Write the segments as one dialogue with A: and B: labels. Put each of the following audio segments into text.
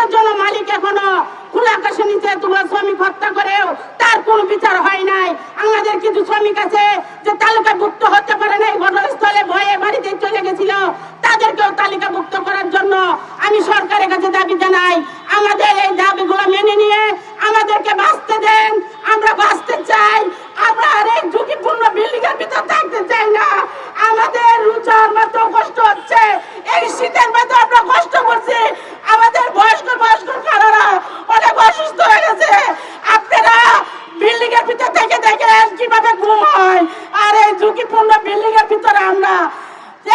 A: কিসের জন্য মালিক এখনো খোলা আকাশে নিচে তোমরা শ্রমিক হত্যা করেও তার কোনো বিচার হয় নাই? আমাদের কিছু শ্রমিক আছে যে তালিকাভুক্ত হতে পারে নাই, ঘটনাস্থলে ভয়ে বাড়িতে চলে গেছিল, তাদেরকেও তালিকাভুক্ত করার জন্য আমি সরকারের কাছে দাবি জানাই। আমাদের এই দাবিগুলো মেনে নিয়ে আমাদেরকে বাঁচতে দেন, আমরা বাঁচতে চাই। আমরা আর এই ঝুঁকিপূর্ণ বিল্ডিং এর ভিতর থাকতে চাই না। আমাদের রুচার মতো কষ্ট হচ্ছে, এই শীতের মতো আমরা কষ্ট করছি। আমাদের বয়স্ক কারারা অনেক অসুস্থ হয়ে গেছে। আপনারা বিল্ডিং এর ভিতর থেকে দেখেন কিভাবে ঘুম হয়, আর এই ঝুঁকিপূর্ণ বিল্ডিং এর ভিতরে আমরা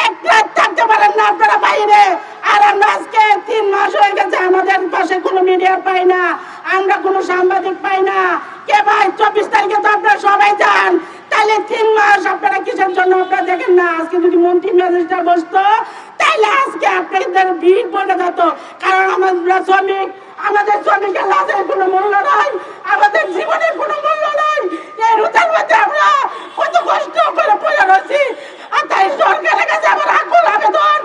A: এক রাত থাকতে পারেন না আপনারা বাইরে। আর আমরা আজকে 3 মাস হয়ে গেছে আমাদের পাশে কোনো মিডিয়া পাই না, আমরা কোনো সাংবাদিক পাই না। কে ভাই 24 তারিখে তো আপনারা সবাই যান, তাহলে 3 মাস আপনারা কিসের জন্য আপনারা দেখেন না? আজকে যদি মন্ত্রী ম্যাজিস্ট্রেট বসতো তাইলে আজকে আপনাদের ভিড় পড়ে যেত। কারণ আমরা শ্রমিক, আমাদের শ্রমিকের লাশের কোনো মূল্য নাই, আমাদের জীবনের কোনো মূল্য নাই। এই রোজার মধ্যে আমরা কত কষ্ট করে পড়ে রয়েছি। আর তাই সরকারের কাছে আমার আকুল আবেদন,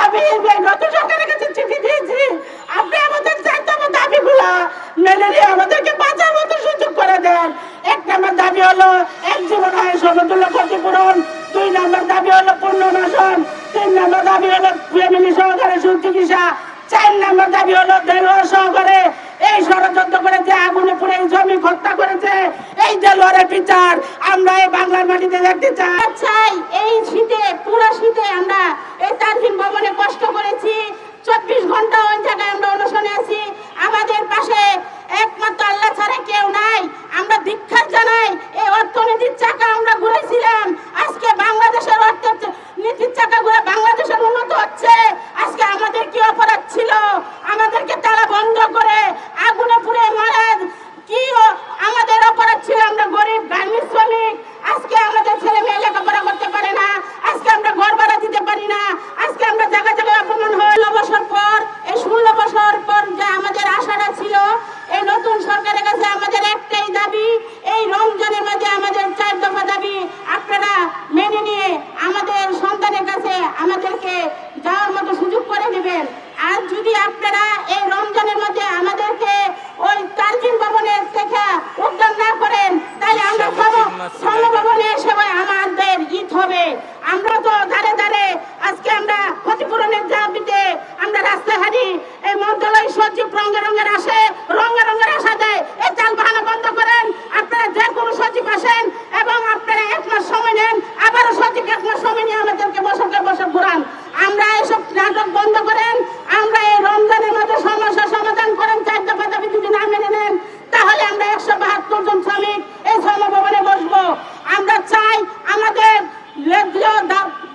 A: আমি নতুন সরকারের কাছে চিঠি দিয়েছি, আপনি আমাদের চাইতম দাবিগুলা মেনে নিয়ে আমাদেরকে বাঁচার মতো সুযোগ করে দেন। 1 নম্বর দাবি হলো এক জীবন হয় সমতুল্য ক্ষতিপূরণ, 2 নম্বর দাবি হলো পুনর্বাসন, 3 নম্বর দাবি হলো ফ্যামিলি সহকারে সুচিকিৎসা, 4 নম্বর দাবি হলো দেলোয়ার সহকারে এই ষড়যন্ত্র করে যে আগুনে পুড়ে শ্রমিক হত্যা করেছে এই দেলোয়ারের বিচার আমরা এই বাংলার মাটিতে দেখতে চাই। এই শীতে, পুরো শীতে আমরা এই তারফিন ভবনে কষ্ট করেছি, 24 ঘন্টা ওই জায়গায় আমরা অনশনে আছি। আমাদের পাশে একমাত্র আল্লাহ ছাড়া কেউ নাই। আমরা ধিক্কার জানাই, এই অর্থনীতির চাকা আমরা ঘুরেছিলাম, আজকে বাংলাদেশের অর্থনীতির চাকা ঘুরে বাংলাদেশের উন্নত হচ্ছে। আজকে আমাদের কি অপরাধ ছিল? আমাদেরকে তালা বন্ধ করে আগুনে পুড়ে মারা কি আমাদের অপরাধ ছিল? আমরা গরিব গার্মেন্টস শ্রমিক, আজকে আমাদের ছেলে মেয়ে লেখাপড়া করতে পারে না, আজকে আমরা ঘর ভাড়া দিতে পারি না, আজকে আমরা জায়গা জায়গায় অপমান হয়। 16 বছর পর, এই 16 বছর পর যে আমাদের আশাটা ছিল, এই নতুন সরকারের কাছে আমাদের একটাই দাবি, এই রমজানের মাঝে আমাদের 4 দফা দাবি আপনারা মেনে নিয়ে আমাদের সন্তানের কাছে আমাদেরকে যাওয়ার মতো সুযোগ করে দিবেন। আর যদি আপনারা এই রমজানের মধ্যে আমাদেরকে ওই তারফিন ভবনের থেকে উদ্ধার না করেন, তাহলে আমরা ভবনে সবাই আমাদের ঈদ হবে। আমরা তো ধারে ধারে আজকে আমরা ক্ষতিপূরণের দাবিতে আমরা রাস্তায় হাঁটি। এই মন্ত্রণালয় সচিব রঙের আসে, রঙের আশা দেয়। এই চাল বাহানা বন্ধ করেন। আপনারা যে কোনো সচিব আসেন এবং আপনারা 1 মাস সময় নেন, আবারও সচিব 1 মাস সময় নিয়ে আমাদেরকে বছর ঘুরান। আমরা এসব নাটক বন্ধ করেন। আমরা এই রমজানের মধ্যে সমস্যার সমাধান করেন। 4 দফা দাবি যদি না মেনে নেন, তাহলে আমরা 172 জন শ্রমিক এই শ্রমভবনে বসবো। আমরা চাই আমাদের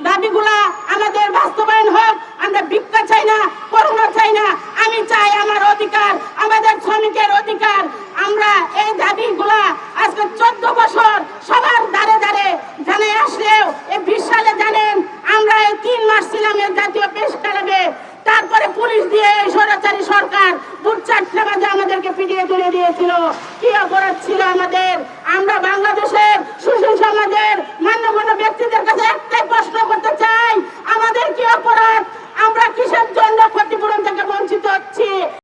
A: দাবিগুলা আমাদের বাস্তবায়ন হোক। আমরা ভিক্ষা চাই না, করুণা চাই না, আমি চাই আমার অধিকার, আমাদের শ্রমিকের অধিকার। আমরা এই দাবিগুলা আজকে 14 বছর সবার দ্বারে দ্বারে জানাই আসলেও এই 20 সালে জানেন আমরা এই 3 মাস ছিলাম এই জাতীয় প্রেস ক্লাবে। তারপরে পুলিশ দিয়ে এই স্বৈরাচারী সরকার বুটচাটলে বাজে আমাদেরকে পিটিয়ে তুলে দিয়েছিল। কি অপরাধ ছিল আমাদের? আমরা বাংলাদেশের সুশীল সমাজের মান্যগণ্য ব্যক্তিদের কাছে একটাই প্রশ্ন করতে চাই, আমাদের কি অপরাধ? আমরা কিসের জন্য ক্ষতিপূরণ থেকে বঞ্চিত হচ্ছি?